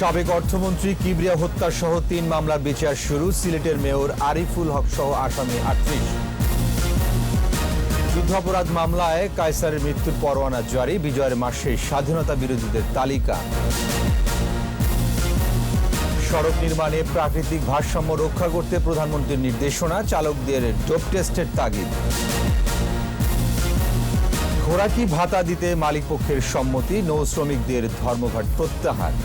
সাবেক অর্থমন্ত্রী কিবরিয়া হত্যা সহ ৩ মামলার বিচার শুরু। সিলেটের মেয়র আরিফুল হক সহ আসামি ৩৮। যুদ্ধাপরাধ মামলায় কায়সারের মৃত্যুর পরোয়ানা জারি। বিজয়ের মাসে স্বাধীনতা বিরোধীদের তালিকা। সড়ক নির্মাণে প্রাকৃতিক ভারসাম্য রক্ষা করতে প্রধানমন্ত্রীর নির্দেশনা। চালকদের ডোপ টেস্টের তাগিদ। খোরাকি ভাতা দিতে মালিকপক্ষের সম্মতি। নৌ শ্রমিকদের ধর্মঘট প্রত্যাহার।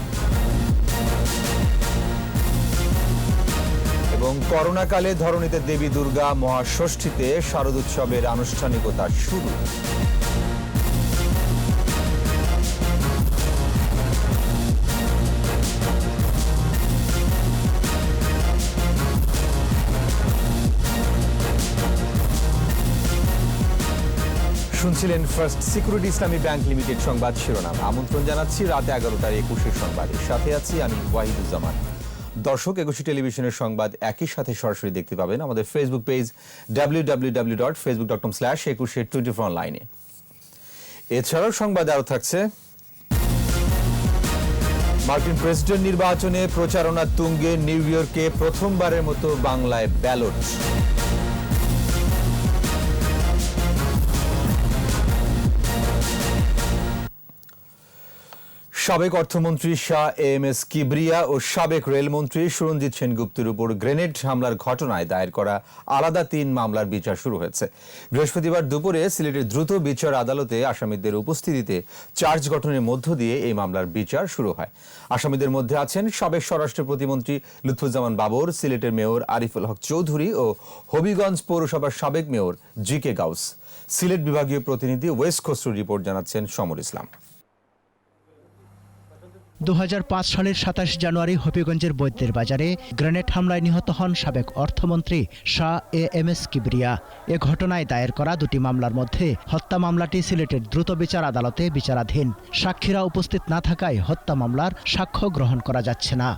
এবং করোনাকালে ধরণীতে দেবী দুর্গা মহাষষ্ঠীতে শারদোৎসবের আনুষ্ঠানিকতা শুরু। শুনছিলেন ফার্স্ট সিকিউরিটি ইসলামী ব্যাংক লিমিটেড সংবাদ শিরোনাম। আমন্ত্রণ জানাচ্ছি রাতে 11টার 21 সংবাদের সাথে আছি আমি ওয়াহিদুজ্জামান। দর্শক, 21 টেলিভিশনের সংবাদ একই সাথে সরাসরি দেখতে পাবেন আমাদের ফেসবুক পেজ www.facebook.com/21 অনলাইনে। এছাড়াও সংবাদ আরও থাকছে, মার্কিন প্রেসিডেন্ট নির্বাচনে প্রচারণা তুঙ্গে। নিউ ইয়র্কে প্রথমবারের মতো বাংলায় ব্যালট। সাবেক অর্থমন্ত্রী শাহ এএমএস কিবরিয়া ও সাবেক রেলমন্ত্রী সুরঞ্জিত সেনগুপ্তের উপর গ্রেনেড হামলার ঘটনায় দায়ের করা আলাদা ৩ মামলার বিচার শুরু হয়েছে। বৃহস্পতিবার দুপুরে সিলেটের দ্রুত বিচার আদালতে আসামিদের উপস্থিতিতে চার্জ গঠনের মধ্য দিয়ে এই মামলার বিচার শুরু হয়। আসামিদের মধ্যে আছেন সাবেক স্বরাষ্ট্র প্রতিমন্ত্রী লুৎফুজ্জামান বাবর, সিলেটের মেয়র আরিফুল হক চৌধুরী ও হবিগঞ্জ পৌরসভার সাবেক মেয়র জি.কে. গাউস। সিলেট বিভাগীয় প্রতিনিধি ওয়েস খসরুর রিপোর্ট জানাচ্ছেন সমর ইসলাম। 2005 সালের 27 জানুয়ারি হবিগঞ্জের বৈদ্যের বাজারে গ্রেনেড হামলায় নিহত হন সাবেক অর্থমন্ত্রী শাহ এএমএস কিবরিয়া। এ ঘটনায় দায়ের করা 2টি মামলার মধ্যে হত্যা মামলাটি সিলেটের দ্রুত বিচার আদালতে বিচারাধীন। সাক্ষীরা উপস্থিত না থাকায় হত্যা মামলার সাক্ষ্য গ্রহণ করা যাচ্ছে না।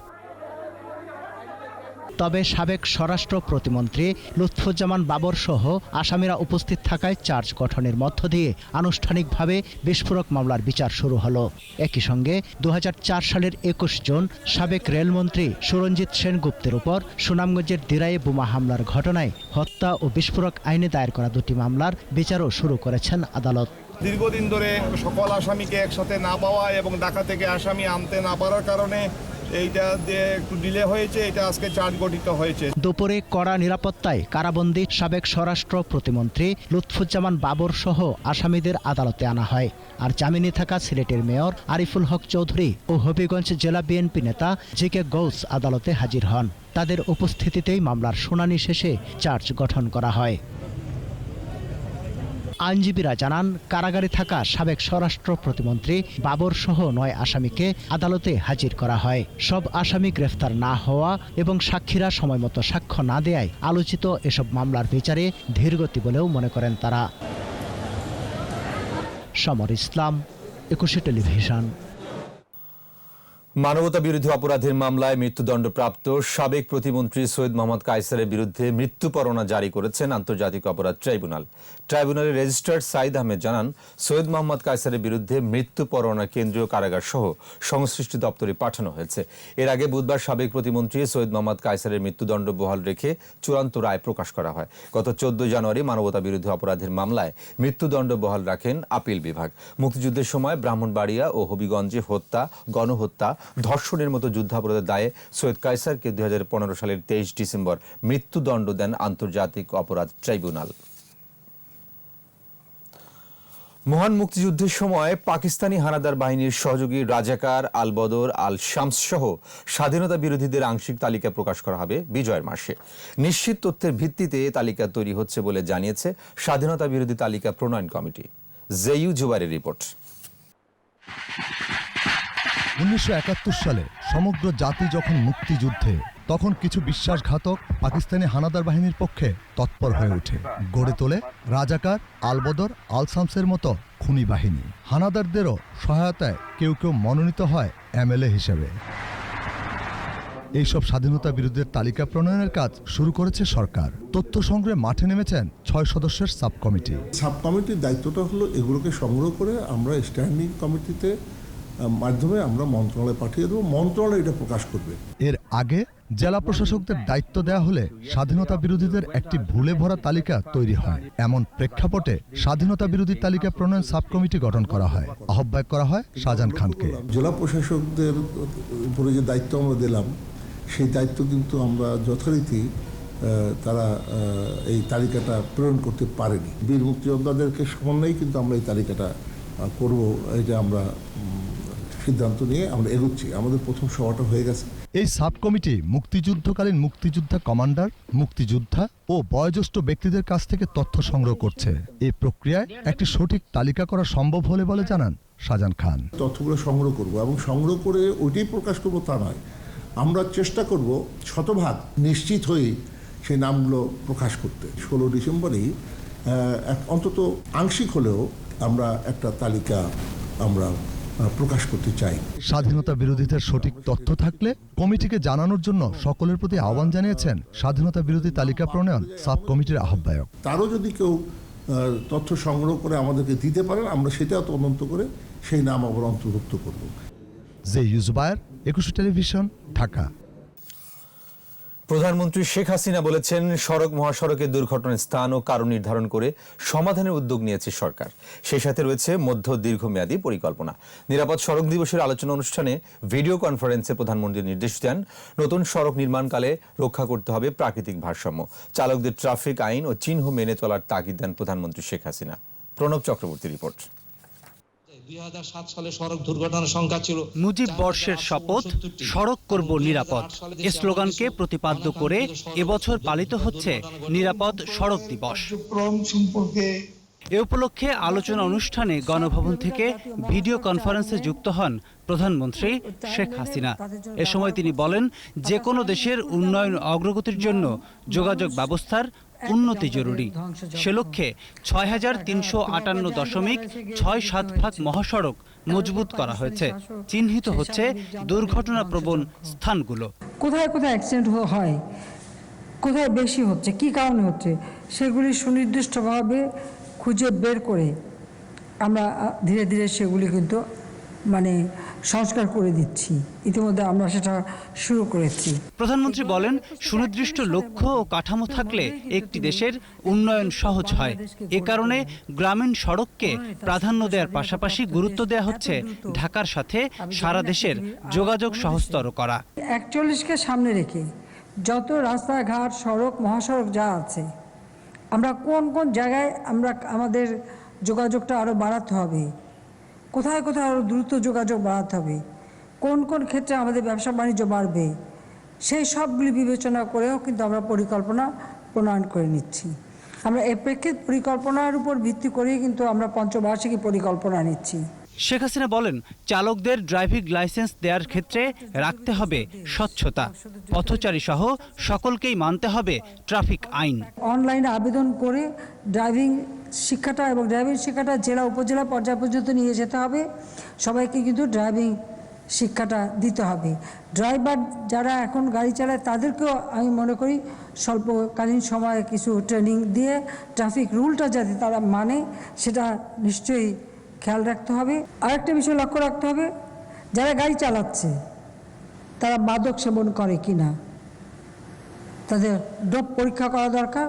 তবে সাবেক স্বরাষ্ট্র প্রতিমন্ত্রী লুৎফুজ্জামান বাবর সহ আসামিরা উপস্থিত থাকায় চার্জ গঠনের মধ্য দিয়ে আনুষ্ঠানিকভাবে বিস্ফোরক মামলার বিচার শুরু হলো। একই সঙ্গে 2004 সালের 21 জুন সাবেক রেলমন্ত্রী সুরঞ্জিত সেনগুপ্তের উপর সুনামগঞ্জের দিরাইয়ে বোমা হামলার ঘটনায় হত্যা ও বিস্ফোরক আইনে দায়ের করা 2টি মামলার বিচারও শুরু করেছেন আদালত। দীর্ঘদিন ধরে সকল আসামিকে একসাথে না পাওয়া এবং ঢাকা থেকে আসামি আনতে না পারার কারণে এইটা দিয়ে একটু ডিলে হয়েছে। এটা আজকে চার্জ গঠিত হয়েছে। দুপুরে কড়া নিরাপত্তায় কারাবন্দী সাবেক স্বরাষ্ট্র প্রতিমন্ত্রী লুৎফুজ্জামান বাবর সহ আসামিদের আদালতে আনা হয়। আর জামিনে থাকা সিলেটের মেয়র আরিফুল হক চৌধুরী ও হবিগঞ্জ জেলা বিএনপি নেতা জি.কে. গাউস আদালতে হাজির হন। তাদের উপস্থিতিতেই মামলার শুনানি শেষে চার্জ গঠন করা হয়। আইনজীবীরা জানান, কারাগারে থাকা সাবেক স্বরাষ্ট্র প্রতিমন্ত্রী বাবর সহ 9 আসামিকে আদালতে হাজির করা হয়। সব আসামি গ্রেফতার না হওয়া এবং সাক্ষীরা সময়মতো সাক্ষ্য না দেয়ায় আলোচিত এসব মামলার বিচারে ধীরগতি বলেও মনে করেন তারা। সমর ইসলাম, 21 টেলিভিশন। মানবতা বিরোধী অপরাধের মামলায় মৃত্যুদণ্ডপ্রাপ্ত সাবেক প্রতিমন্ত্রী সৈয়দ মোহাম্মদ কায়সারের বিরুদ্ধে মৃত্যু পরোয়ানা জারি করেছেন আন্তর্জাতিক অপরাধ ট্রাইব্যুনাল। ট্রাইব্যুনালের রেজিস্ট্রার সাইদ আহমেদ জানান, সৈয়দ মোহাম্মদ কায়সারের বিরুদ্ধে মৃত্যু পরোয়ানা কেন্দ্রীয় কারাগার সহ সংশ্লিষ্ট দপ্তরে পাঠানো হয়েছে। এর আগে বুধবার সাবেক প্রতিমন্ত্রী সৈয়দ মোহাম্মদ কায়সারের মৃত্যুদণ্ড বহাল রেখে চূড়ান্ত রায় প্রকাশ করা হয়। গত 14 জানুয়ারি মানবতা বিরোধী অপরাধের মামলায় মৃত্যুদণ্ড বহাল রাখেন আপিল বিভাগ। মুক্তিযুদ্ধের সময় ব্রাহ্মণবাড়িয়া ও হবিগঞ্জে হত্যা, গণহত্যা, ধর্ষণের মতো যুদ্ধাপরাধের দায়ে সৈয়দ কায়সারকে 2015 সালের 23 ডিসেম্বর মৃত্যুদণ্ড দেন আন্তর্জাতিক অপরাধ ট্রাইব্যুনাল। মহান মুক্তিযুদ্ধের সময় পাকিস্তানি হানাদার বাহিনীর সহযোগী রাজাকার, আল বদর, আল শামস সহ স্বাধীনতা বিরোধীদের আংশিক তালিকা প্রকাশ করা হবে বিজয়ের মাসে। নিশ্চিত তথ্যের ভিত্তিতে তালিকা তৈরি হচ্ছে বলে জানিয়েছে স্বাধীনতা বিরোধী তালিকা প্রণয়ন কমিটি। JU জুবারের report. 1971 সালে সমগ্র জাতি যখন মুক্তিযুদ্ধে, তখন কিছু বিশ্বাসঘাতক পাকিস্তানি হানাদার বাহিনীর পক্ষে তৎপর হয়ে ওঠে। গড়ে তোলে রাজাকার, আলবদর, আল শামসের মতো খুনি বাহিনী। হানাদারদেরও সহায়তায় কেউ কেউ মনোনীত হয় এমএলএ হিসেবে। এইসব স্বাধীনতা বিরোধীদের তালিকা প্রণয়নের কাজ শুরু করেছে সরকার। তথ্য সংগ্রহে মাঠে নেমেছেন 6 সদস্যের সাব কমিটির দায়িত্বটা হলো এগুলোকে সংগ্রহ করে আমরা স্ট্যান্ডিং কমিটিতে মাধ্যমে আমরা মন্ত্রণালয়ে পাঠিয়ে দেবো, মন্ত্রণালয় এটা প্রকাশ করবে। এর আগে জেলা প্রশাসকদের দায়িত্ব দেয়া হলে স্বাধীনতা বিরোধীদের একটি ভুলে ভরা তালিকা তৈরি হয়। এমন প্রেক্ষাপটে স্বাধীনতা বিরোধী তালিকা প্রণয়ন সাব কমিটি গঠন করা হয়। আহ্বায়ক করা হয় শাহজাহান খানকে। জেলা প্রশাসকদের উপরে যে দায়িত্ব আমরা দিলাম, সেই দায়িত্ব কিন্তু আমরা যথারীতি তারা এই তালিকাটা প্রেরণ করতে পারেনি। বীর মুক্তিযোদ্ধাদেরকে সমন্বয়েই কিন্তু আমরা এই তালিকাটা করব, এটা আমরা সিদ্ধান্ত নিয়ে আমরা এগোচ্ছি। আমাদের প্রথম সভাটা হয়ে গেছে। এই সাব কমিটি মুক্তিযুদ্ধকালীন মুক্তিযোদ্ধা কমান্ডার, মুক্তিযোদ্ধা ও বয়োজ্যেষ্ঠ ব্যক্তিদের কাছ থেকে তথ্য সংগ্রহ করছে। এই প্রক্রিয়ায় একটি সঠিক তালিকা করা সম্ভব হলে বলে জানান শাহজাহান খান। তথ্যগুলো সংগ্রহ করব এবং সংগ্রহ করে ওইটাই প্রকাশ করব তা নয়, আমরা চেষ্টা করব শতভাগ নিশ্চিত হয়ে সেই নামগুলো প্রকাশ করতে। 16 ডিসেম্বরেই অন্তত আংশিক হলেও আমরা একটা তালিকা আমরা প্রকাশ করতে চাই। স্বাধীনতা বিরোধীদের সঠিক তথ্য থাকলে কমিটিকে জানানোর জন্য সকলের প্রতি আহ্বান জানিয়েছেন স্বাধীনতা বিরোধী তালিকা প্রণয়ন সাব কমিটির আহ্বায়ক। তারও যদি কেউ তথ্য সংগ্রহ করে আমাদেরকে দিতে পারেন, আমরা সেটাও তদন্ত করে সেই নাম আবার অন্তর্ভুক্ত করব। জে ইউজুবায়ের, 21 টেলিভিশন, ঢাকা। প্রধানমন্ত্রী শেখ হাসিনা বলেছেন, সড়ক মহাসড়কের দুর্ঘটনার স্থান ও কারণ নির্ধারণ করে সমাধানের উদ্যোগ নিয়েছে সরকার। সেই সাথে রয়েছে মধ্য দীর্ঘমেয়াদী পরিকল্পনা। নিরাপদ সড়ক দিবসের আলোচনা অনুষ্ঠানে ভিডিও কনফারেন্সে প্রধানমন্ত্রী নির্দেশ দেন, নতুন সড়ক নির্মাণকালে রক্ষা করতে হবে প্রাকৃতিক ভারসাম্য। চালকদের ট্রাফিক আইন ও চিহ্ন মেনে চলার তাগিদ দেন প্রধানমন্ত্রী শেখ হাসিনা। প্রণব চক্রবর্তী রিপোর্ট। 2007 সালে সড়ক দুর্ঘটনার সংখ্যা ছিল। মুজিব বর্ষের শপথ, সড়ক করব নিরাপদ এ স্লোগানকে প্রতিপাদ্য করে এবছর পালিত হচ্ছে নিরাপদ সড়ক দিবস। এ উপলক্ষে আলোচনা অনুষ্ঠানে গণভবন থেকে ভিডিও কনফারেন্সে যুক্ত হন প্রধানমন্ত্রী শেখ হাসিনা। এ সময় তিনি বলেন, যে কোনো দেশের উন্নয়ন অগ্রগতির জন্য যোগাযোগ ব্যবস্থার উন্নতি জরুরি। সে লক্ষ্যে ৬,৩৫৮.৬৭ ভাগ মহাসড়ক মজবুত করা হয়েছে। চিহ্নিত হচ্ছে দুর্ঘটনাপ্রবণ স্থানগুলো। কোথায় কোথায় অ্যাক্সিডেন্ট হয়, কোথায় বেশি হচ্ছে, কি কারণে হচ্ছে, সেগুলি সুনির্দিষ্টভাবে খুঁজে বের করে আমরা ধীরে ধীরে সেগুলি কিন্তু সংস্কার করে দিচ্ছি। ইতিমধ্যে আমরা সেটা শুরু করেছি। প্রধানমন্ত্রী বলেন, সুনির্দিষ্ট লক্ষ্য ও কাঠামো থাকলে একটি দেশের উন্নয়ন সহজ হয়। এ কারণে গ্রামীণ সড়ককে প্রাধান্য দেওয়ার পাশাপাশি গুরুত্ব দেওয়া হচ্ছে ঢাকার সাথে সারা দেশের যোগাযোগ সহজতর করা। 41কে সামনে রেখে যত রাস্তাঘাট, সড়ক, মহাসড়ক যা আছে, আমরা কোন কোন জায়গায় আমাদের যোগাযোগটা আরও বাড়াতে হবে, কোথায় কোথায় আরও দ্রুত যোগাযোগ বাড়াতে হবে, কোন কোন ক্ষেত্রে আমাদের ব্যবসা বাণিজ্য বাড়বে, সেই সবগুলি বিবেচনা করেও কিন্তু আমরা পরিকল্পনা প্রণয়ন করে নিচ্ছি। আমরা এই প্রেক্ষিত পরিকল্পনার উপর ভিত্তি করেই কিন্তু আমরা পঞ্চবার্ষিকী পরিকল্পনা নিচ্ছি। শেখ হাসিনা বলেন, চালকদের ড্রাইভিং লাইসেন্স দেওয়ার ক্ষেত্রে রাখতে হবে স্বচ্ছতা। পথচারী সহ সকলকেই মানতে হবে ট্রাফিক আইন। অনলাইনে আবেদন করে ড্রাইভিং শিক্ষাটা এবং ড্রাইভিং শিক্ষাটা জেলা উপজেলা পর্যায় পর্যন্ত নিয়ে যেতে হবে। সবাইকে কিন্তু ড্রাইভিং শিক্ষাটা দিতে হবে। ড্রাইভার যারা এখন গাড়ি চালায় তাদেরকেও আমি মনে করি স্বল্পকালীন সময়ে কিছু ট্রেনিং দিয়ে ট্রাফিক রুলটা যাতে তারা মানে সেটা নিশ্চয়ই খেয়াল রাখতে হবে। আরেকটা বিষয় লক্ষ্য রাখতে হবে, যারা গাড়ি চালাচ্ছে তারা মাদক সেবন করে কিনা, তাদের ড্রপ পরীক্ষা করা দরকার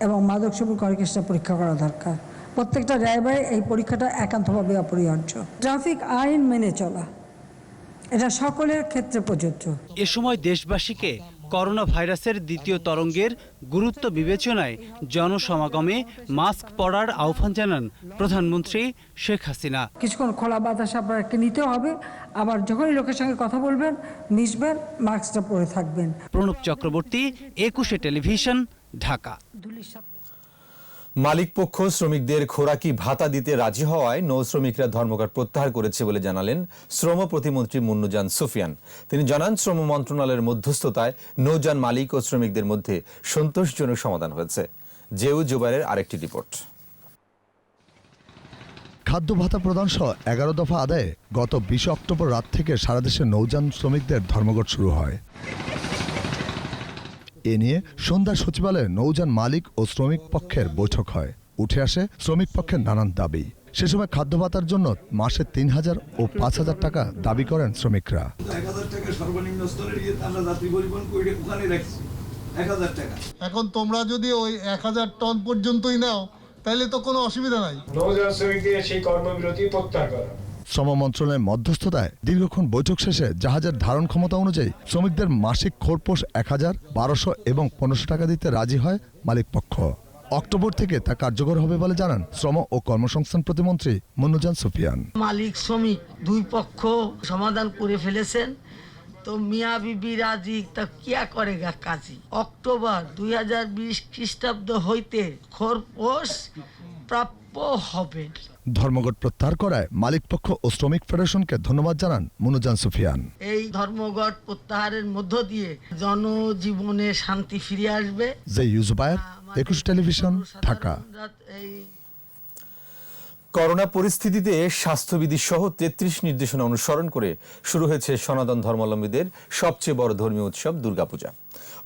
এবং মাদক সেবন করে কিনা পরীক্ষা করা দরকার। প্রত্যেকটা ড্রাইভারের এই পরীক্ষাটা একান্তভাবে অপরিহার্য। ট্রাফিক আইন মেনে চলা, এটা সকলের ক্ষেত্রে প্রযোজ্য। এ সময় দেশবাসীকে করোনা ভাইরাসের দ্বিতীয় তরঙ্গের গুরুত্ব বিবেচনায় জনসমাগমে মাস্ক পরার আহ্বান জানান প্রধানমন্ত্রী শেখ হাসিনা। কিছুক্ষণ খোলা বাতাস আপনাকে নিতে হবে, আবার যখনই লোকের সঙ্গে কথা বলবেন, মিশবেন, মাস্কটা পরে থাকবেন। প্রণব চক্রবর্তী, 21 টেলিভিশন, ঢাকা। মালিক পক্ষ শ্রমিকদের খোরাকি ভাতা দিতে রাজি হওয়ায় নৌ শ্রমিকরা ধর্মঘট প্রত্যাহার করেছে বলে জানালেন শ্রম প্রতিমন্ত্রী মুন্নুজান সুফিয়ান। তিনি জানান, শ্রম মন্ত্রণালয়ের মধ্যস্থতায় নৌযান মালিক ও শ্রমিকদের মধ্যে সন্তোষজনক সমাধান হয়েছে। জেউ জুবাইরের আরেকটি রিপোর্ট। খাদ্য ভাতা প্রদান সহ 11 দফা আদায়ে গত 20 অক্টোবর রাত থেকে সারা দেশে নৌযান শ্রমিকদের ধর্মঘট শুরু হয়। এ নিয়ে সন্ধ্যায় সচিবালয়ে নৌযান মালিক ও শ্রমিক পক্ষের বৈঠক হয়। উঠে আসে শ্রমিক পক্ষের নানান দাবি। সে সময় খাদ্য ভাতার জন্য মাসে ৩,০০০ ও ৫,০০০ টাকা দাবি করেন শ্রমিকরা। ১,০০০ টাকা সর্বনিম্ন স্তরে আমরা যাত্রী পরিবহন করে ওখানে রাখছি ১,০০০ টাকা। এখন তোমরা যদি ওই ১,০০০ টন পর্যন্তই নাও তাহলে তো কোনো অসুবিধা নাই। নৌযান শ্রমিকদের সেই কর্মবিরতি প্রত্যাহার করা। শ্রম মন্ত্রণালয়ের মধ্যস্থতায় দীর্ঘক্ষণ বৈঠক শেষে জাহাজের ধারণ ক্ষমতা অনুযায়ী শ্রমিকদের মাসিক খোরপোশ ১,০০০, ১,২০০ এবং ১৫০০ টাকা দিতে রাজি হয় মালিকপক্ষ। অক্টোবর থেকে তা কার্যকর হবে বলে জানান শ্রম ও কর্মসংস্থান প্রতিমন্ত্রী মুন্নুজান সুফিয়ান। মালিক শ্রমিক দুই পক্ষ সমাধান করে ফেলেছেন, তো মিয়া বিবি রাজি তা কিয়া করেগা কাজী। অক্টোবর ২০২০ খ্রিস্টাব্দ হইতে খোরপোশ প্রাপ্য হবে। ধর্মঘট প্রত্যাহার করায় মালিকপক্ষ ও শ্রমিক ফেডারেশনকে ধন্যবাদ জানান মুন্নুজান সুফিয়ান। এই ধর্মঘট প্রত্যাহারের মধ্য দিয়ে জনজীবনে শান্তি ফিরে আসবে। যে ইউজুবায়ের, ২১ টেলিভিশন, ঢাকা। করোনা পরিস্থিতিতে স্বাস্থ্যবিধি সহ ৩৩ নির্দেশনা অনুসরণ করে শুরু হয়েছে সনাতন ধর্মাবলম্বীদের সবচেয়ে বড় ধর্মীয় উৎসব দুর্গাপূজা।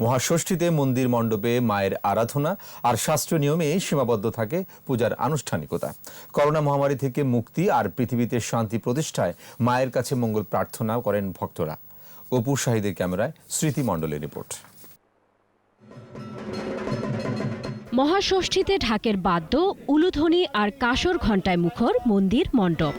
মহাষষ্ঠীতে মন্দির মণ্ডপে মায়ের আরাধনা আর শাস্ত্রীয় নিয়মে সীমাবদ্ধ থাকে পূজার আনুষ্ঠানিকতা। করোনা মহামারী থেকে মুক্তি আর পৃথিবীতে শান্তি প্রতিষ্ঠায় মায়ের কাছে মঙ্গল প্রার্থনা করেন ভক্তরা। অপু শাহিদের ক্যামেরায় স্মৃতি মণ্ডলের রিপোর্ট। মহাষষ্ঠীতে ঢাকের বাদ্য, উলুধ্বনি আর কাসর ঘণ্টায় মুখর মন্দির মণ্ডপ।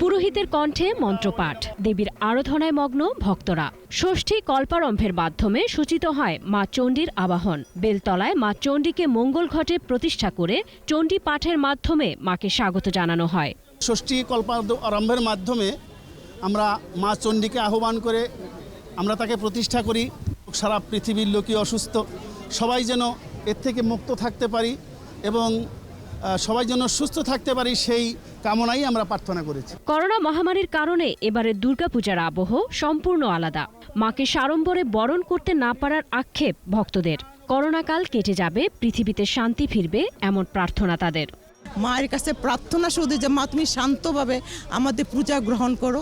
পুরোহিতের কণ্ঠে মন্ত্রপাঠ, দেবীর আরাধনায় মগ্ন ভক্তরা। ষষ্ঠী কল্পারম্ভের মাধ্যমে সূচিত হয় মা চণ্ডীর আবাহন। বেলতলায় মা চণ্ডীকে মঙ্গল ঘটে প্রতিষ্ঠা করে চণ্ডী পাঠের মাধ্যমে মাকে স্বাগত জানানো হয়। ষষ্ঠী কল্পারম্ভের মাধ্যমে আমরা মা চণ্ডীকে আহ্বান করে আমরা তাকে প্রতিষ্ঠা করি। সারা পৃথিবীর লোকই অসুস্থ, সবাই যেন এর থেকে মুক্ত থাকতে পারি এবং সবাই যেন সুস্থ থাকতে পারি, সেই কামনাই আমরা প্রার্থনা করেছি। করোনা মহামারীর কারণে এবারের দুর্গাপূজার আবহ সম্পূর্ণ আলাদা। মাকে সাড়ম্বরে বরণ করতে না পারার আক্ষেপ ভক্তদের। করোনাকাল কেটে যাবে, পৃথিবীতে শান্তি ফিরবে, এমন প্রার্থনা তাদের। মায়ের কাছে প্রার্থনা শুধু যে মা তুমি শান্তভাবে আমাদের পূজা গ্রহণ করো,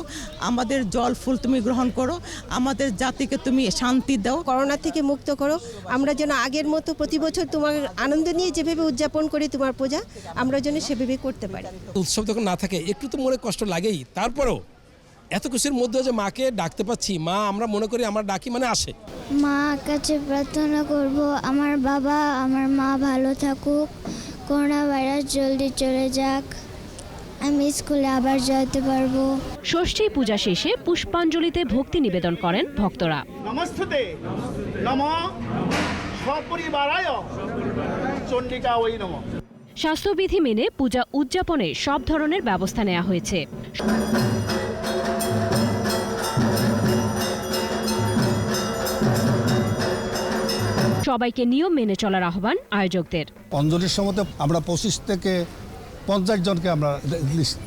আমাদের জল ফুল তুমি গ্রহণ করো, আমাদের জাতিকে তুমি শান্তি দাও, করোনা থেকে মুক্ত করো। আমরা যেন আগের মতো প্রতি বছর তোমার আনন্দ নিয়ে যেভাবে উদযাপন করি তোমার পূজা, আমরা যেন সেভাবে করতে পারি। উৎসব যখন না থাকে একটু তো মনে কষ্ট লাগেই, তারপরেও এত কিছুর মধ্যে যে মাকে ডাকতে পাচ্ছি, মা আমরা মনে করি আমরা ডাকি মানে আসে। মা কাছে প্রার্থনা করব আমার বাবা আমার মা ভালো থাকুক, করোনা ভাইরাস জলদি চলে যাক, আমি স্কুলে আবার যেতে পারবো। ষষ্ঠী পূজা শেষে পুষ্পাঞ্জলিতে ভক্তি নিবেদন করেন ভক্তরা। নমস্তে নমঃ সপরিবারায় চণ্ডিকা ওই নমঃ। স্বাস্থ্যবিধি মেনে পূজা উদযাপনে সব ধরনের ব্যবস্থা নেওয়া হয়েছে। সবাইকে নিয়ম মেনে চলার আহ্বান আয়োজকদের। অঞ্জলির সময় আমরা 25 থেকে 50 জনকে আমরা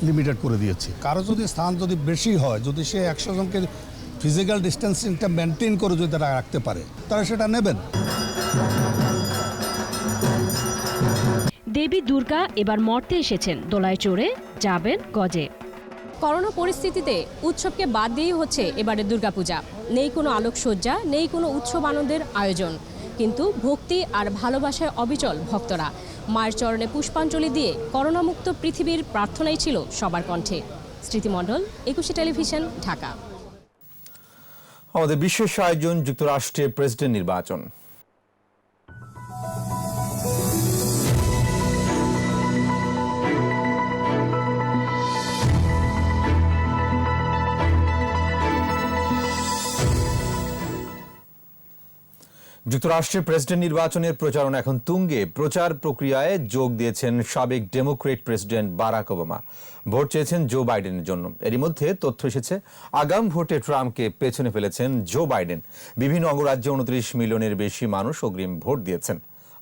লিমিটেড করে দিয়েছি। কারো যদি স্থান যদি বেশি হয়, যদি সে 100 জনকে ফিজিক্যাল ডিস্টেন্সিংটা মেনটেন করে যদি তারা রাখতে পারে, তারা সেটা নেবেন। দেবী দুর্গা এবার মর্তে এসেছেন দোলায় চড়ে, যাবেন গজে। করোনা পরিস্থিতিতে উৎসবকে বাদ দিয়েই হচ্ছে এবারে দুর্গাপূজা। নেই কোনো আলোকসজ্জা, নেই কোনো উৎসব আনন্দের আয়োজন, কিন্তু ভক্তি আর ভালোবাসায় অবিচল ভক্তরা। মায়ের চরণে পুষ্পাঞ্জলি দিয়ে করোনামুক্ত পৃথিবীর প্রার্থনাই ছিল সবার কণ্ঠে। স্মৃতিমণ্ডল, 21 টেলিভিশন, ঢাকা। আমাদের বিশেষ আয়োজন যুক্তরাষ্ট্রে প্রেসিডেন্ট নির্বাচন। যুক্তরাষ্ট্রের প্রেসিডেন্ট নির্বাচনের প্রচারণা এখন তুঙ্গে। প্রচার প্রক্রিয়ায় যোগ দিয়েছেন সাবেক Democrat president Barack Obama. Vote চেয়েছেন জো বাইডেনের জন্য। এরই মধ্যে তথ্য এসেছে, আগাম ভোটে ট্রাম্পকে পেছনে ফেলেছেন জো বাইডেন। বিভিন্ন অঙ্গরাজ্যে 29 মিলিয়নের বেশি মানুষ অগ্রিম ভোট দিয়েছেন।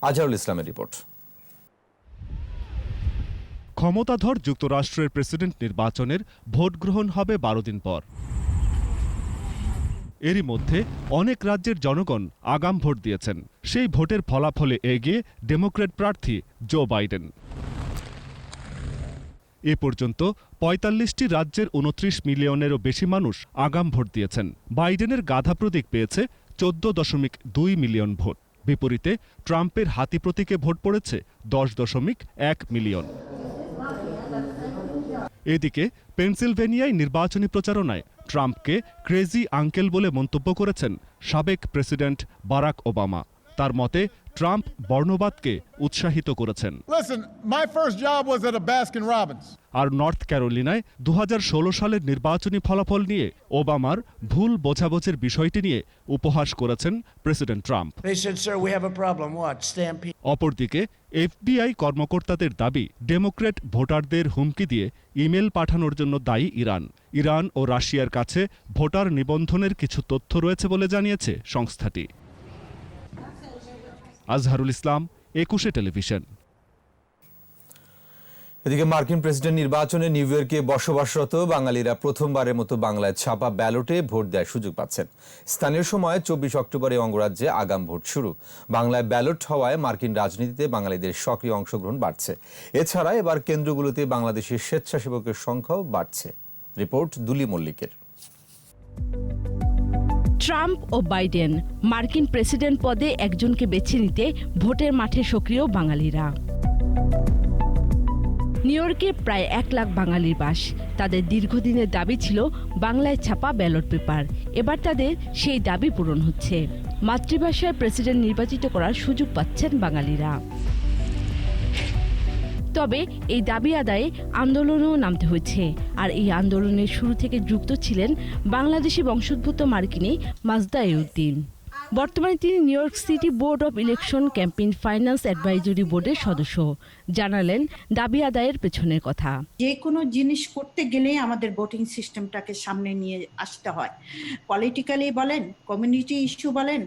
আজহারুল ইসলামের রিপোর্ট। ক্ষমতাধর যুক্তরাষ্ট্রের প্রেসিডেন্ট নির্বাচনের ভোট গ্রহণ হবে 12 দিন পর। এরই মধ্যে অনেক রাজ্যের জনগণ আগাম ভোট দিয়েছেন। সেই ভোটের ফলাফলে এগিয়ে ডেমোক্র্যাট প্রার্থী জো বাইডেন। এ পর্যন্ত ৪৫টি রাজ্যের ২৯ মিলিয়নেরও বেশি মানুষ আগাম ভোট দিয়েছেন। বাইডেনের গাধা প্রতীক পেয়েছে ১৪.২ মিলিয়ন ভোট। বিপরীতে ট্রাম্পের হাতি প্রতীকে ভোট পড়েছে 10.1 মিলিয়ন। এদিকে পেনসিলভেনিয়ায় নির্বাচনী প্রচারণায় ট্রাম্পকে ক্রেজি আঙ্কেল বলে মন্তব্য করেছেন সাবেক প্রেসিডেন্ট বারাক ওবামা। তার মতে ট্রাম্প বর্ণবাদকে উৎসাহিত করেছেন। আর নর্থ ক্যারোলিনায় 2016 সালের নির্বাচনী ফলাফল নিয়ে ওবামার ভুল বোঝাবুঝির বিষয়টি নিয়ে উপহাস করেছেন প্রেসিডেন্ট ট্রাম্প। অপরদিকে FBI কর্মকর্তাদের দাবি ডেমোক্র্যাট ভোটারদের হুমকি দিয়ে ইমেল পাঠানোর জন্য দায়ী ইরান। ইরান ও রাশিয়ার কাছে ভোটার নিবন্ধনের কিছু তথ্য রয়েছে বলে জানিয়েছে সংস্থাটি। আজহারুল ইসলাম, 21 টেলিভিশন। এদিকে মার্কিন প্রেসিডেন্ট নির্বাচনে নিউ ইয়র্কে বসবাসরত বাঙালিরা প্রথমবারের মতো বাংলায় ছাপা ব্যালটে ভোট দেওয়ার সুযোগ পাচ্ছেন। স্থানীয় সময় 24 অক্টোবরে অঙ্গরাজ্যে আগাম ভোট শুরু। বাংলায় ব্যালট হওয়ায় মার্কিন রাজনীতিতে বাঙালিদের সক্রিয় অংশগ্রহণ বাড়ছে। এছাড়া এবার কেন্দ্রগুলোতে বাংলাদেশের স্বেচ্ছাসেবকের সংখ্যাও বাড়ছে। রিপোর্ট দুলি মল্লিকের। ট্রাম্প ও বাইডেন, মার্কিন প্রেসিডেন্ট পদে একজনকে বেছে নিতে ভোটের মাঠে সক্রিয় বাঙালিরা। নিউ ইয়র্কে প্রায় 1 লাখ বাঙালির বাস। তাদের দীর্ঘদিনের দাবি ছিল বাংলায় ছাপা ব্যালট পেপার। এবার তাদের সেই দাবি পূরণ হচ্ছে। মাতৃভাষায় প্রেসিডেন্ট নির্বাচিত করার সুযোগ পাচ্ছেন বাঙালিরা। তবে এই দাবি আদায়ে আন্দোলনেও নামতে হয়েছে। আর এই আন্দোলনের শুরু থেকে যুক্ত ছিলেন বাংলাদেশি বংশোদ্ভূত মার্কিনী মাজদা উদ্দিন। বর্তমানে তিনি new York city board of election campaign finance advisory বোর্ডের সদস্য। জানালেন দাবি আদায়ের পেছনের কথা। যে কোনো জিনিস করতে গেলেই আমাদের ভোটিং সিস্টেমটাকে সামনে নিয়ে আসতে হয়। পলিটিক্যালি বলেন, কমিউনিটি ইস্যু বলেন,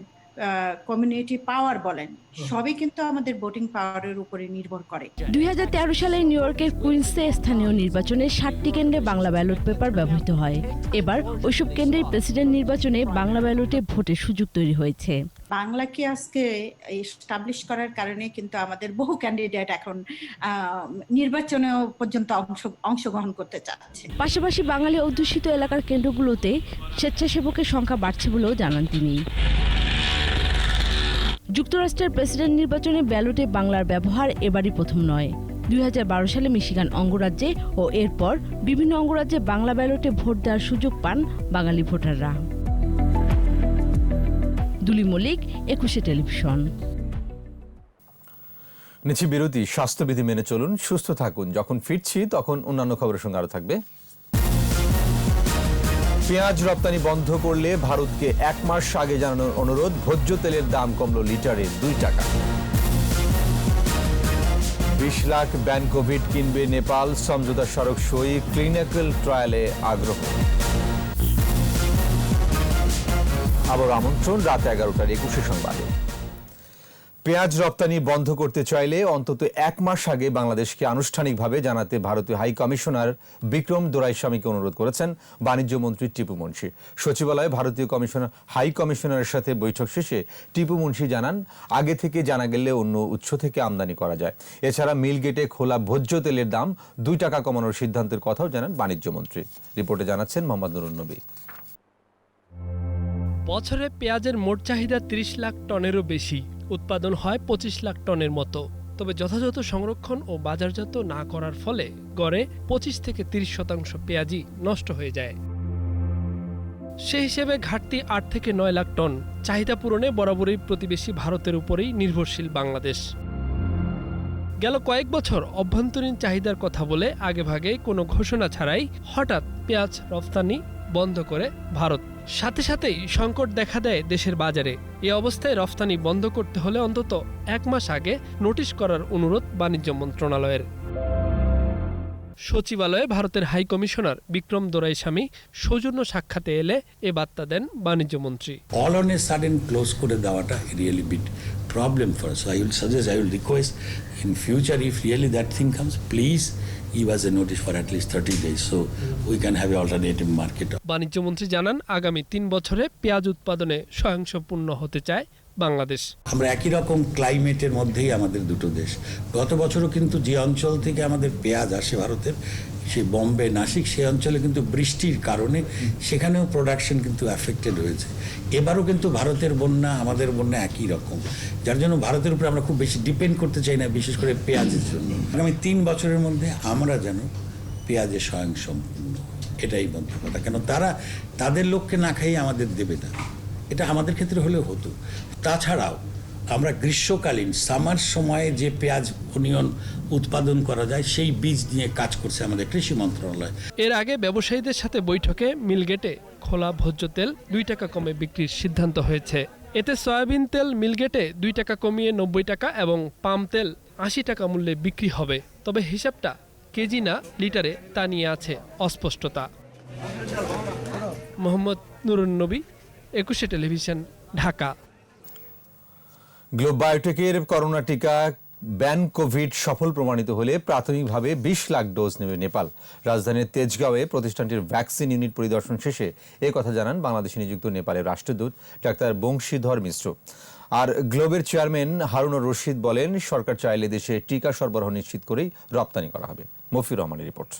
কমিউনিটি পাওয়ার বলেন, সবই কিন্তু আমাদের ভোটিং পাওয়ারের উপরে নির্ভর করে। 2013 সালে নিউ ইয়র্কের কুইন্সে স্থানীয় নির্বাচনে 60টি কেন্দ্রে বাংলা ব্যালট পেপার ব্যবহৃত হয়। এবার ওইসব কেন্দ্রে প্রেসিডেন্ট নির্বাচনে বাংলা ব্যালটে ভোটের সুযোগ তৈরি হয়েছে। বাংলাকে আজকে এস্টাবলিশ করার কারণে কিন্তু আমাদের বহু ক্যান্ডিডেট এখন নির্বাচনে পর্যন্ত অংশগ্রহণ করতে চাচ্ছে। পাশাপাশি বাঙালি অধ্যুষিত এলাকার কেন্দ্রগুলোতে স্বেচ্ছাসেবকের সংখ্যা বাড়ছে বলেও জানান তিনি। যুক্তরাষ্ট্রের প্রেসিডেন্ট নির্বাচনে ব্যালটে বাংলার ব্যবহার এবারই প্রথম নয়। 2012 সালে মিশিগান অঙ্গরাজ্যে ও এরপর বিভিন্ন অঙ্গরাজ্যে বাংলা ব্যালটে ভোট দেওয়ার সুযোগ পান বাঙালি ভোটাররা। দুলি মল্লিক, 21 টেলিভিশন। নিচ্ছি বিরতি। স্বাস্থ্যবিধি মেনে চলুন, সুস্থ থাকুন। যখন ফিরছি তখন অন্যান্য খবরের সঙ্গে আরো থাকবে। পেঁয়াজ রপ্তানি বন্ধ করলে ভারতকে 1 মাস আগে জানানোর অনুরোধ। ভোজ্য তেলের দাম কমল লিটারে 2 টাকা। 20 লাখ ব্যানকোভিড কিনবে নেপাল। সমঝোতা স্মারক সই। ক্লিনিক্যাল ট্রায়ালে আগ্রহ। আবার আমন্ত্রণ রাত 11টার 21 সংবাদে। পেঁয়াজ রপ্তানি বন্ধ করতে চাইলে অন্তত 1 মাস আগে বাংলাদেশকে আনুষ্ঠানিকভাবে জানাতে ভারতীয় হাই কমিশনার বিক্রম দোরাইস্বামীকে অনুরোধ করেছেন বাণিজ্য মন্ত্রী টিপু মুনশি। সচিবালয়ে ভারতীয় হাই কমিশনারের সাথে বৈঠক শেষে টিপু মুনশি জানান, আগে থেকে জানা গেলে অন্য উৎস থেকে আমদানি করা যায়। এছাড়া মিল গেটে খোলা ভোজ্য তেলের দাম 2 টাকা কমানোর সিদ্ধান্তের কথাও জানান বাণিজ্য মন্ত্রী। রিপোর্টে জানাচ্ছেন মোহাম্মদ নুরুন নবী। বছরে পেঁয়াজের মোট চাহিদা 30 লাখ টনেরও বেশি। উৎপাদন হয় 25 লাখ টনের মতো। তবে যথাযথ সংরক্ষণ ও বাজারজাত না করার ফলে গড়ে 25 থেকে 30% পেঁয়াজই নষ্ট হয়ে যায়। সে হিসেবে ঘাটতি 8 থেকে 9 লাখ টন। চাহিদা পূরণে বরাবরই প্রতিবেশী ভারতের উপরেই নির্ভরশীল বাংলাদেশ। গেল কয়েক বছর অভ্যন্তরীণ চাহিদার কথা বলে আগেভাগে কোনো ঘোষণা ছাড়াই হঠাৎ পেঁয়াজ রপ্তানি বন্ধ করে ভারত। সাথে সাথেই সংকট দেখা দেয় দেশের বাজারে। এই অবস্থায় রফতানি বন্ধ করতে হলে অন্তত 1 মাস আগে নোটিশ করার অনুরোধ বাণিজ্য মন্ত্রণালয়ের। সচিবালয়ে ভারতের হাই কমিশনার বিক্রম দোরাইস্বামী সৌজন্য সাক্ষাতে এলে এ বার্তা দেন বাণিজ্য মন্ত্রী। All on a sudden close করে দেওয়াটা really bit problem for us. I will suggest, I will request in future if really that thing comes, please give us a notice for at least 30 days so we can have an alternative market. বাণিজ্য মন্ত্রী জানান, আগামী 3 বছরে পেঁয়াজ উৎপাদনে স্বয়ংসম্পূর্ণ হতে চায় বাংলাদেশ। আমরা একই রকম ক্লাইমেটের মধ্যেই আমাদের দুটো দেশ। গত বছরও কিন্তু যে অঞ্চল থেকে আমাদের পেঁয়াজ আসে ভারতের, সেই বম্বে, নাসিক, সেই অঞ্চলে কিন্তু বৃষ্টির কারণে সেখানেও প্রোডাকশন কিন্তু অ্যাফেক্টেড হয়েছে। এবারও কিন্তু ভারতের বন্যা আমাদের বন্যা একই রকম, যার জন্য ভারতের উপরে আমরা খুব বেশি ডিপেন্ড করতে চাই না, বিশেষ করে পেঁয়াজের জন্য। আগামী 3 বছরের মধ্যে আমরা যেন পেঁয়াজে স্বয়ংসম্পূর্ণ, এটাই বন্ধ কথা। কেন তাদের লোককে না খাইয়ে আমাদের দেবে না, এটা আমাদের ক্ষেত্রে হলেও হতো। তাছাড়াও আমরা গ্রীষ্মকালীন সামার সময়ে যে পেঁয়াজ অনিয়ন উৎপাদন করা যায় সেই বীজ নিয়ে কাজ করছে আমাদের কৃষি মন্ত্রণালয়। এর আগে ব্যবসায়ীদের সাথে বৈঠকে মিলগেটে খোলা ভোজ্য তেল 2 টাকা কমে বিক্রির সিদ্ধান্ত হয়েছে। এতে সয়াবিন তেল মিলগেটে 2 টাকা কমিয়ে 90 টাকা এবং পাম তেল 80 টাকা মূল্যে বিক্রি হবে। তবে হিসাবটা কেজি না লিটারে তা নিয়ে আছে অস্পষ্টতা। মোহাম্মদ নুরুন নবী, 21 টেলিভিশন, ঢাকা। গ্লোব বায়োটেকের করোনা টিকা ব্যানকোভিড সফল প্রমাণিত হলে প্রাথমিকভাবে 20 লাখ ডোজ নেবে নেপাল। রাজধানীর তেজগাঁওয়ে প্রতিষ্ঠানটির ভ্যাকসিন ইউনিট পরিদর্শন শেষে এ কথা জানান বাংলাদেশে নিযুক্ত নেপালের রাষ্ট্রদূত ডাক্তার বংশীধর মিশ্র। আর গ্লোবের চেয়ারম্যান হারুনুর রশিদ বলেন, সরকার চাইলে দেশে টিকা সরবরাহ নিশ্চিত করেই রপ্তানি করা হবে। মফির রহমানের রিপোর্ট।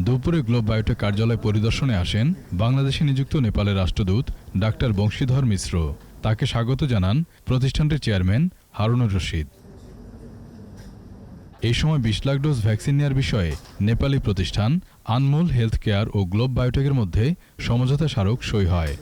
দুপুরে গ্লোব বায়োটেক কার্যালয় পরিদর্শনে আসেন বাংলাদেশে নিযুক্ত নেপালের রাষ্ট্রদূত ডাক্তার বংশীধর মিশ্র। তাকে স্বাগত জানান প্রতিষ্ঠানটির চেয়ারম্যান হারুনুর রশিদ। এই সময় 20 লাখ ডোজ ভ্যাকসিন নেওয়ার বিষয়ে নেপালি প্রতিষ্ঠান আনমোল হেলথ কেয়ার ও গ্লোব বায়োটেকের মধ্যে সমঝোতা স্মারক সই হয়।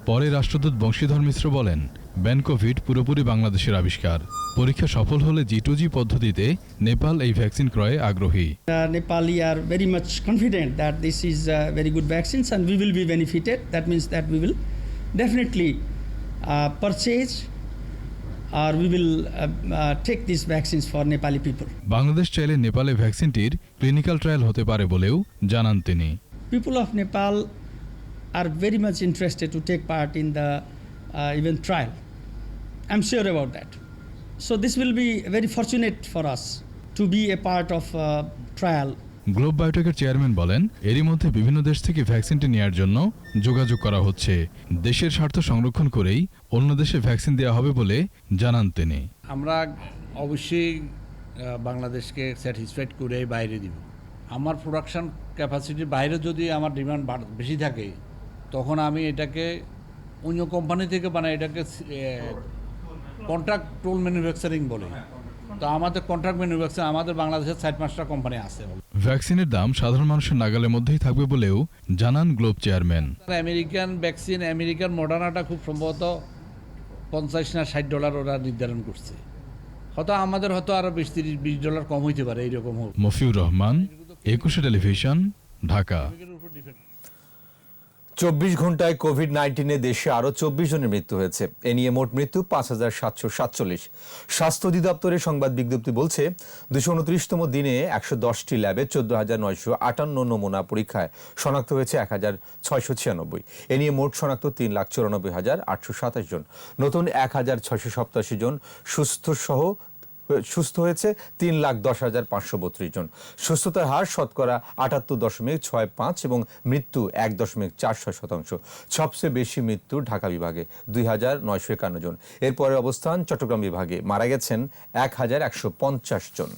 পরে রাষ্ট্রদূত বংশীধর মিশ্র বলেন, ব্যানকোভিড পুরোপুরি বাংলাদেশের আবিষ্কার। পরীক্ষা সফল হলে G2G পদ্ধতিতে নেপাল এই ভ্যাকসিন ক্রয়ে আগ্রহী। Nepali are very much confident that this is very good vaccines and we will be benefited. That means that we will definitely purchase or we will take these vaccines for Nepali people. Bangladesh চাইলে নেপালে ভ্যাকসিনটির clinical trial হতে পারে বলেও জানান তিনি। People of Nepal are very much interested to take part in the even trial. I'm sure about that. So this will be very fortunate for us to be a part of trial. Globe বায়োটেকের chairman বলেন, এরই মধ্যে বিভিন্ন দেশ থেকে ভ্যাকসিনটি নেওয়ার জন্য যোগাযোগ করা হচ্ছে। দেশের স্বার্থ সংরক্ষণ করেই অন্য দেশে ভ্যাকসিন দেওয়া হবে বলে জানান তিনি। আমরা অবশ্যই বাংলাদেশকে স্যাটিসফাইড করে বাইরে দিব। আমার প্রোডাকশন ক্যাপাসিটির বাইরে যদি আমার ডিমান্ড বেশি থাকে, তখন আমি এটাকে অন্য কোম্পানি থেকে বানাই, এটাকে কন্ট্রাক্ট টোল ম্যানুফ্যাকচারিং বলে। তো আমাদের কন্ট্রাক্ট ম্যানুফ্যাকচার আমাদের বাংলাদেশের 4-5টা কোম্পানি আছে। ভ্যাকসিনের দাম সাধারণ মানুষের নাগালের মধ্যেই থাকবে বলেও জানান Globe chairman. American vaccine, American মডার্নাটা খুব সম্ভবত $50 না $60 ওরা নির্ধারণ করছে। হয়তো আমাদের হয়তো আরো $20 কম হইতে পারে, এইরকম হোক। মফিউর রহমান, 21 টেলিভিশন, ঢাকা। 24 ঘন্টায় কোভিড-19 দেশে আরও 24 জনের মৃত্যু হয়েছে। এ নিয়ে মোট মৃত্যু 5747। স্বাস্থ্য অধিদপ্তরের সংবাদ বিজ্ঞপ্তি বলছে, 229তম দিনে 110টি ল্যাবে 14,958 নমুনা পরীক্ষায় শনাক্ত হয়েছে 1,696। এ নিয়ে মোট শনাক্ত 3,94,827 জন। নতুন 1,687 জন সুস্থ হয়েছে 3,10,532 জন। সুস্থতার হার শতকরা 78.65 এবং মৃত্যু 1.46%। সবচেয়ে বেশি মৃত্যু ঢাকা বিভাগে 2,951 জন। এরপরের অবস্থান চট্টগ্রাম বিভাগে, মারা গেছেন 1,150 জন।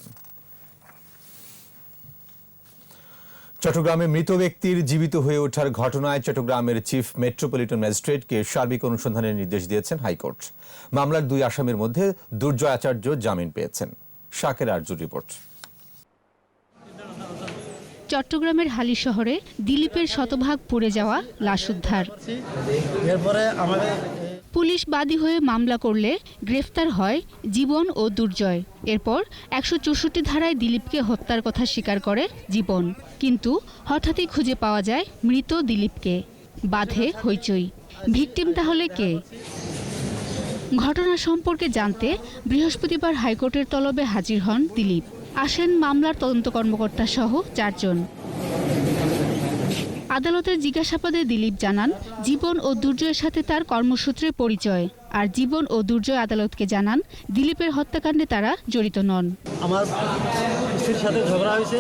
চট্টগ্রামে মৃত ব্যক্তির জীবিত হয়ে ওঠার ঘটনায় চট্টগ্রামের চিফ মেট্রোপলিটন ম্যাজিস্ট্রেটকে সার্বিক অনুসন্ধানের নির্দেশ দিয়েছেন হাইকোর্ট। মামলার 2 আসামির মধ্যে দুর্জয় আচার্য জামিন পেয়েছেন। শাকের আরজুর রিপোর্ট। চট্টগ্রামের হালি শহরে দিলীপের শতভাগ পুড়ে যাওয়া লাশ উদ্ধার। পুলিশ বাদী হয়ে মামলা করলে গ্রেফতার হয় জীবন ও দুর্জয়। এরপর 164 ধারায় দিলীপকে হত্যার কথা স্বীকার করে জীবন, কিন্তু হঠাৎই খুঁজে পাওয়া যায় মৃত দিলীপকে। বাধে হইচই, ভিকটিম তাহলে কে? ঘটনা সম্পর্কে জানতে বৃহস্পতিবার হাইকোর্টের তলবে হাজির হন দিলীপ। আসেন মামলার তদন্ত কর্মকর্তা সহ 4 জন। আদালতের জিজ্ঞাসাবাদে দিলীপ জানান, জীবন ও দুর্জয়ের সাথে তার কর্মসূত্রে পরিচয়। আর জীবন ও দুর্জয় আদালতকে জানান, দিলীপের হত্যাকাণ্ডে তারা জড়িত নন। আমার স্ত্রীর সাথে ঝগড়া হয়েছে,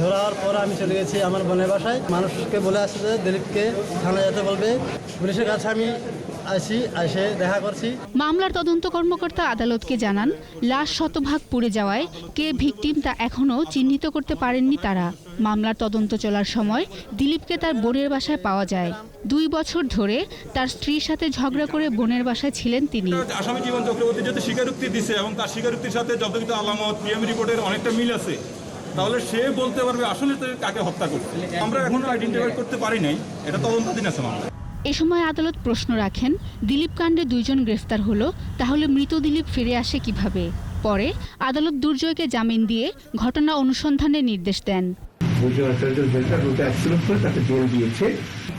ধরার পর আমি চলে গেছি আমার বোনের বাসায়। মানুষকে বলে আসছে যে দিলীপকে থানায় যেতে বলবে। পুলিশের কাছে আমি এসে দেখা করছি। মামলার তদন্ত কর্মকর্তা আদালতকে জানান, লাশ শতভাগ পুড়ে যাওয়ায় কে ভিকটিম তা এখনও চিহ্নিত করতে পারেননি তারা। মামলার তদন্ত চলার সময় দিলীপকে তার বোনের বাসায় পাওয়া যায়। 2 বছর ধরে তার স্ত্রীর সাথে ঝগড়া করে বোনের বাসায় ছিলেন তিনি। আসামি জীবন চক্রবর্তী যদি স্বীকারোক্তি দিছে এবং তার স্বীকারোক্তির সাথে যথাযথ আলামত পিএম রিপোর্টের অনেকটা মিল আছে, তাহলে সে বলতে পারবে আসলে কাকে হত্যা করছে। আমরা এখনো আইডেন্টিফাই করতে পারি নাই, এটা তদন্তাধীন আছে মামলা। এ সময় আদালত প্রশ্ন রাখেন, দিলীপ কাণ্ডে 2 জন গ্রেফতার হলো, তাহলে মৃত দিলীপ ফিরে আসে কিভাবে? পরে আদালত দুর্জয়কে জামিন দিয়ে ঘটনা অনুসন্ধানের নির্দেশ দেন।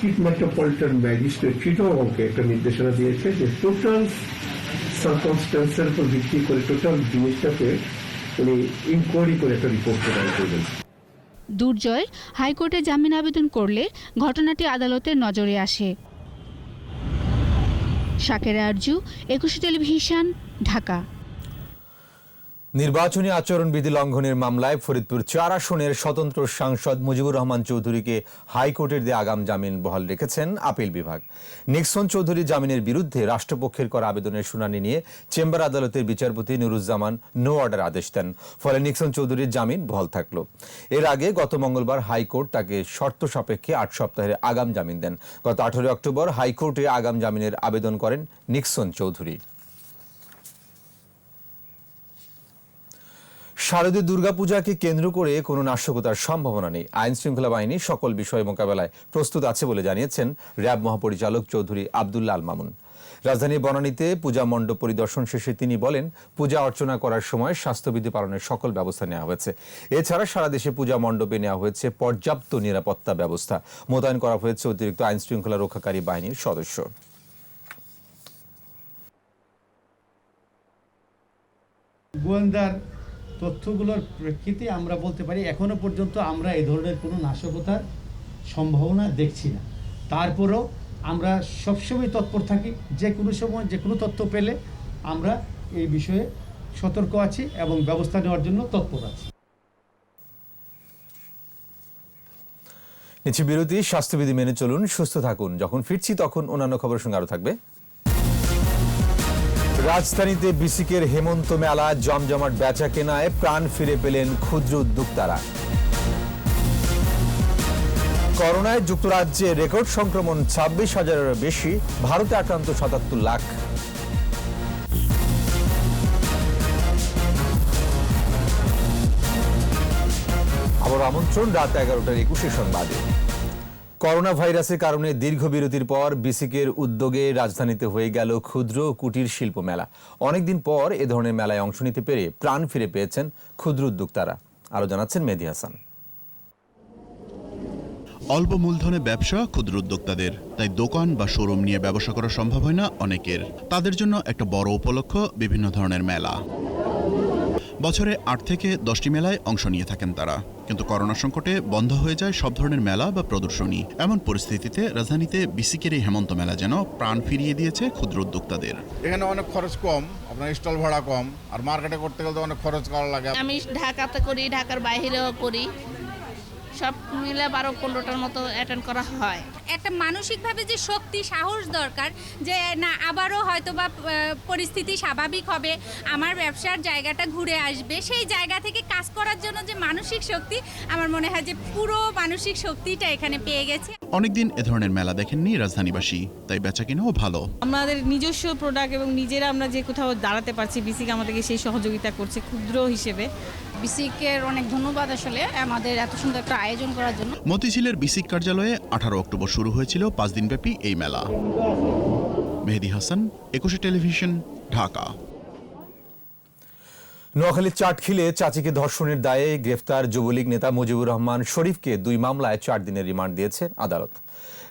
চিফ মেট্রোপলিটন ম্যাজিস্ট্রেট চিটাগংকে একটা নির্দেশনা দিয়েছে যে টোটাল সার্কামস্ট্যান্সের উপর ভিত্তি করে টোটাল জিনিসটাকে উনি ইনকোয়ারি করে একটা রিপোর্ট প্রদান করবেন। দুর্জয় হাইকোর্টে জামিন আবেদন করলে ঘটনাটি আদালতের নজরে আসে। শাকের আরজু, 21 টেলিভিশন, ঢাকা। নির্বাচনী আচরণবিধি লঙ্ঘনের মামলায় ফরিদপুর 4 আসনের স্বতন্ত্র সাংসদ মুজিবুর রহমান চৌধুরীকে হাইকোর্টের দিয়ে আগাম জামিন বহাল রেখেছেন আপিল বিভাগ। নিক্সন চৌধুরী জামিনের বিরুদ্ধে রাষ্ট্রপক্ষের করা আবেদনের শুনানি নিয়ে চেম্বার আদালতের বিচারপতি নুরুজ্জামান নো অর্ডার আদেশ দেন। ফলে নিক্সন চৌধুরীর জামিন বহাল থাকল। এর আগে গত মঙ্গলবার হাইকোর্ট তাকে শর্ত সাপেক্ষে 8 সপ্তাহের আগাম জামিন দেন। গত 18 অক্টোবর হাইকোর্টে আগাম জামিনের আবেদন করেন নিক্সন চৌধুরী। শারদীয় দুর্গাপূজাকে কেন্দ্র করে কোনো নাশকতার সম্ভাবনা নেই। আইন শৃঙ্খলা বাহিনী সকল বিষয় মোকাবেলায় প্রস্তুত আছে বলে জানিয়েছেন র্যাব মহাপরিচালক চৌধুরী আব্দুল্লাহ আল মামুন। রাজধানীর বনানীতে পূজা মণ্ডপ পরিদর্শন শেষে তিনি বলেন, পূজা অর্চনা করার সময় স্বাস্থ্যবিধি পালনের সকল ব্যবস্থা নেওয়া হয়েছে। এছাড়া সারা দেশে পূজা মণ্ডপে নেওয়া হয়েছে পর্যাপ্ত নিরাপত্তা ব্যবস্থা। মোতায়েন করা হয়েছে অতিরিক্ত আইন শৃঙ্খলা রক্ষাকারী বাহিনীর সদস্য। গোয়েন্দার তথ্যগুলোর প্রেক্ষিতে আমরা বলতে পারি এখনো পর্যন্ত আমরা এই ধরনের কোনো নাশকতার সম্ভাবনা দেখছি না। তারপরেও আমরা সবসময় তৎপর থাকি, যে কোনো সময় যে কোনো তথ্য পেলে আমরা এই বিষয়ে সতর্ক আছি এবং ব্যবস্থা নেওয়ার জন্য তৎপর আছি। নিচে বিরতি, স্বাস্থ্যবিধি মেনে চলুন, সুস্থ থাকুন। যখন ফিরছি তখন অন্যান্য খবরের সঙ্গে আরো থাকবে। রাজধানীতে বিসিকের হেমন্ত মেলা জমজমাট বেচা কেনায় প্রাণ ফিরে পেলেন ক্ষুদ্র উদ্যোক্তারা। করোনায় যুক্তরাজ্যে রেকর্ড সংক্রমণ 26,000-এরও বেশি, ভারতে আক্রান্ত 77 লাখ। আবার আমন্ত্রণ রাত 11টার 21 সংবাদে। করোনা ভাইরাসের কারণে দীর্ঘ বিরতির পর বিসিকের উদ্যোগে রাজধানীতে হয়ে গেল ক্ষুদ্র কুটির শিল্প মেলা। অনেকদিন পর এ ধরনের মেলায় অংশ নিতে পেরে প্রাণ ফিরে পেয়েছেন ক্ষুদ্র উদ্যোক্তারা। আরো জানাচ্ছেন মেহেদী হাসান। অল্প মূলধনে ব্যবসা ক্ষুদ্র উদ্যোক্তাদের, তাই দোকান বা শোরুম নিয়ে ব্যবসা করা সম্ভব হয় না অনেকের। তাদের জন্য একটা বড় উপলক্ষ বিভিন্ন ধরনের মেলা। বছরে 8 থেকে 10টি মেলায় অংশ নিয়ে থাকেন তারা, কিন্তু করোনা সংকটে বন্ধ হয়ে যায় সব ধরনের মেলা বা প্রদর্শনী। এমন পরিস্থিতিতে রাজধানীতে বিসিকের এই হেমন্ত মেলা যেন প্রাণ ফিরিয়ে দিয়েছে ক্ষুদ্র উদ্যোক্তাদের। এখানে অনেক খরচ কম, আপনার স্টল ভাড়া কম, আর মার্কেটে করতে গেলে তো অনেক খরচ করা লাগে। আমি ঢাকাতে করি, ঢাকার বাইরেও করি, সব মিলে 12-15টার মতো অ্যাটেন্ড করা হয়। একটা মানসিকভাবে যে শক্তি, সাহস দরকার, যে না আবারও হয়তো বা পরিস্থিতি স্বাভাবিক হবে, আমার ব্যবসার জায়গাটা ঘুরে আসবে, সেই জায়গা থেকে কাজ করার জন্য যে মানসিক শক্তি, আমার মনে হয় যে পুরো মানসিক শক্তিটা এখানে পেয়ে গেছে। অনেকদিন এ ধরনের মেলা দেখেননি রাজধানীবাসী, তাই বেচাকেনাও ভালো। আমাদের নিজস্ব প্রোডাক্ট এবং নিজেরা আমরা যে কোথাও দাঁড়াতে পারছি, বিসিক আমাদেরকে সেই সহযোগিতা করছে ক্ষুদ্র হিসেবে। বিসিকের অনেক ধন্যবাদ আসলে আমাদের এত সুন্দর একটা আয়োজন করার জন্য। মতিঝিলের বিসিক কার্যালয়ে 18 অক্টোবর শুরু হয়েছিল 5 দিনব্যাপী এই মেলা। মেহেদী হাসান, 21 টেলিভিশন, ঢাকা। নোয়াখালীর চাটখিলে চাচিকে ধর্ষণের দায়ে গ্রেফতার যুবলীগ নেতা মুজিবুর রহমান শরীফকে 2 মামলায় 4 দিনের রিমান্ড দিয়েছে আদালত।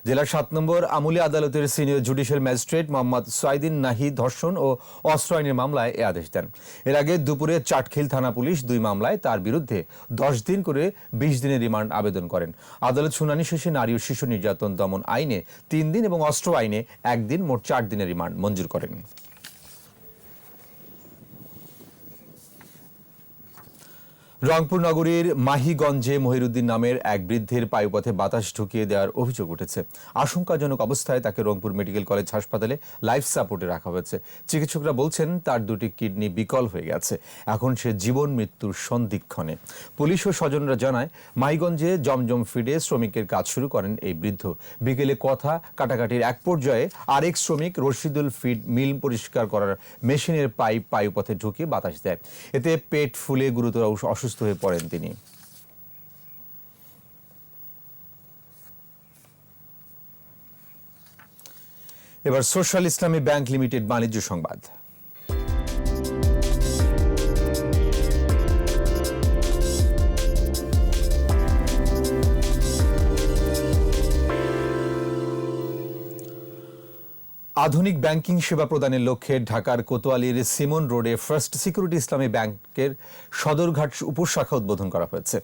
জেলার 7 নম্বর আমুলি আদালতের সিনিয়র জুডিশিয়াল ম্যাজিস্ট্রেট মোহাম্মদ সাইদিন নাহি ধর্ষণ ও অস্ত্র আইনের মামলায় এ আদেশ দেন। এর আগে দুপুরে চাটখিল থানা পুলিশ 2 মামলায় তার বিরুদ্ধে 10 দিন করে 20 দিনের রিমান্ড আবেদন করেন। আদালত শুনানি শেষে নারী ও শিশু নির্যাতন দমন আইনে 3 দিন এবং অস্ত্র আইনে 1 দিন, মোট 4 দিনের রিমান্ড মঞ্জুর করেন। রংপুর নগরীর মাহিগঞ্জে মহিরুদ্দিন নামের এক বৃদ্ধের পায়ুপথে বাতাস ঢুকিয়ে দেওয়ার অভিযোগ উঠেছে। আশঙ্কাজনক অবস্থায় তাকে রংপুর মেডিকেল কলেজ হাসপাতালে লাইফ সাপোর্টে রাখা হয়েছে। চিকিৎসকরা বলছেন তার দুটি কিডনি বিকল হয়ে গেছে, এখন সে জীবন মৃত্যুর সন্ধিক্ষণে। পুলিশ ও স্বজনরা জানায়, মাহিগঞ্জে জমজম ফিডে শ্রমিকের কাজ শুরু করেন এই বৃদ্ধ। বিকেলে কথা কাটাকাটির এক পর্যায়ে আরেক শ্রমিক রশিদুল ফিড মিল পরিষ্কার করার মেশিনের পাইপ পায়ুপথে ঢুকিয়ে বাতাস দেয়। এতে পেট ফুলে গুরুতর অসুস্থ হয়ে পড়েন তিনি। এবার সোশ্যাল ইসলামী ব্যাংক লিমিটেড বাণিজ্য সংবাদ। আধুনিক ব্যাংকিং সেবা প্রদানের লক্ষ্যে ঢাকার কোতোয়ালির সিমন রোডে ফার্স্ট সিকিউরিটি ইসলামী ব্যাংকের সদরঘাট উপশাখা উদ্বোধন করা হয়েছে।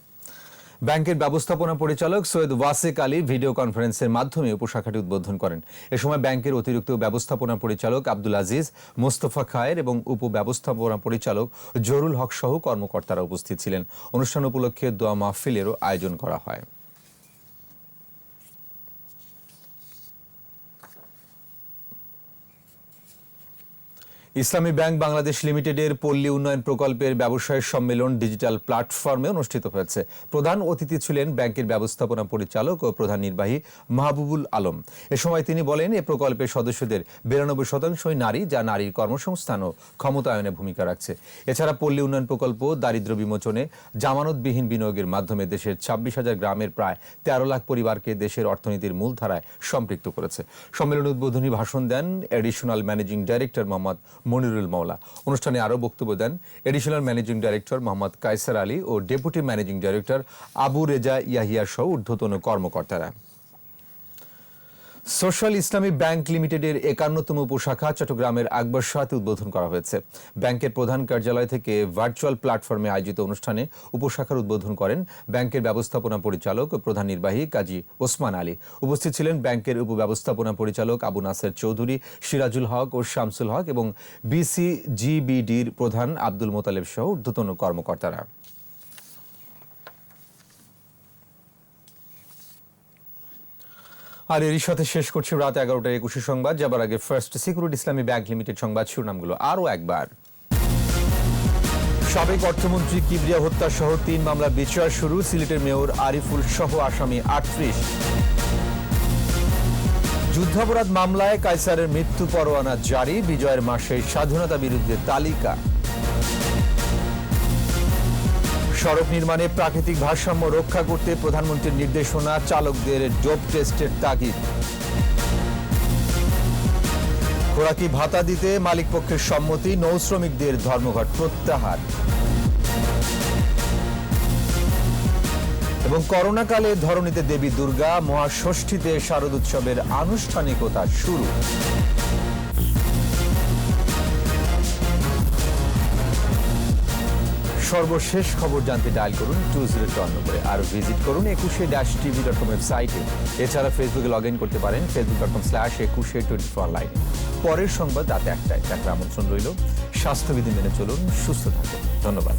ব্যাংকের ব্যবস্থাপনা পরিচালক সৈয়দ ওয়াসেক আলী ভিডিও কনফারেন্সের মাধ্যমে উপশাখাটি উদ্বোধন করেন। এ সময় ব্যাংকের অতিরিক্ত ব্যবস্থাপনা পরিচালক আব্দুল আজিজ, মোস্তফা খায়ের এবং উপব্যবস্থাপনা পরিচালক জহুরুল হক সহ কর্মকর্তারা উপস্থিত ছিলেন। অনুষ্ঠান উপলক্ষে দোয়া মাহফিলেরও আয়োজন করা হয়। ইসলামী ব্যাংক বাংলাদেশ লিমিটেডের পল্লী উন্নয়ন প্রকল্পের ব্যবসায় সম্মেলন ডিজিটাল প্ল্যাটফর্মে অনুষ্ঠিত হয়েছে। প্রধান অতিথি ছিলেন ব্যাংকের ব্যবস্থাপনা পরিচালক ও প্রধান নির্বাহী মাহবুবুল আলম। এ সময় তিনি বলেন, এ প্রকল্পের সদস্যদের 92% নারী, যা নারীর কর্মসংস্থান ও ক্ষমতায়নে ভূমিকা রাখছে। এছাড়া পল্লী উন্নয়ন প্রকল্প দারিদ্র্য বিমোচনে জামানতবিহীন বিনিয়োগের মাধ্যমে দেশের 26,000 গ্রামের প্রায় 13 লাখ পরিবারকে দেশের অর্থনীতির মূলধারায় সম্পৃক্ত করেছে। সম্মেলনে উদ্বোধনী ভাষণ দেন additional managing director Mohammad Monirul Maola. অনুষ্ঠানে আরও বক্তব্য দেন additional managing director Mohammad Kaiser Ali ও deputy managing director Abu Reza Yahya সহ ঊর্ধ্বতন কর্মকর্তারা। সোশ্যাল ইসলামী ব্যাংক লিমিটেডের 51তম উপশাখা চট্টগ্রামের আকবর শাহতে উদ্বোধন করা হয়েছে। ব্যাংকের প্রধান কার্যালয় থেকে ভার্চুয়াল প্ল্যাটফর্মে আয়োজিত অনুষ্ঠানে উপশাখার উদ্বোধন করেন ব্যাংকের ব্যবস্থাপনা পরিচালক ও প্রধান নির্বাহী কাজী ওসমান আলী। উপস্থিত ছিলেন ব্যাংকের উপব্যবস্থাপনা পরিচালক আবু নাসের চৌধুরী, সিরাজুল হক ও শামসুল হক এবং বিসিজিবিডির প্রধান আব্দুল মোতালেব সহ ঊর্ধ্বতন কর্মকর্তারা। আর এরই সাথে শেষ করছি রাত 11টার 21 সংবাদ। যাবার আগে ফার্স্ট সিকিউরিটি ইসলামী ব্যাংক লিমিটেড সংবাদ শিরোনামগুলো আরও একবার। সাবেক অর্থমন্ত্রী কিবরিয়া হত্যা সহ 3 মামলার বিচার শুরু। সিলেটের মেয়র আরিফুল সহ আসামি 38। যুদ্ধাপরাধ মামলায় কায়সারের মৃত্যু পরোয়ানা জারি। বিজয়ের মাসে স্বাধীনতা বিরুদ্ধে তালিকা। সড়ক নির্মাণে প্রাকৃতিক ভারসাম্য রক্ষা করতে প্রধানমন্ত্রীর নির্দেশনা, চালকদের ডোপ টেস্টের তাগিদ। খোরাকি ভাতা দিতে মালিকপক্ষের সম্মতি, নৌ শ্রমিকদের ধর্মঘট প্রত্যাহার। এবং করোনাকালে ধরণীতে দেবী দুর্গা, মহাষষ্ঠীতে শারদোৎসবের আনুষ্ঠানিকতা শুরু। সর্বশেষ খবর জানতে ডায়াল করুন 202 নম্বরে, আর ভিজিট করুন 21-tv.com ওয়েবসাইটে। এছাড়া ফেসবুকে লগ ইন করতে পারেন facebook.com/2124 অনলাইনে। পরের সংবাদ রাত 1টায় দেখার আমন্ত্রণ রইল। স্বাস্থ্যবিধি মেনে চলুন, সুস্থ থাকুন। ধন্যবাদ।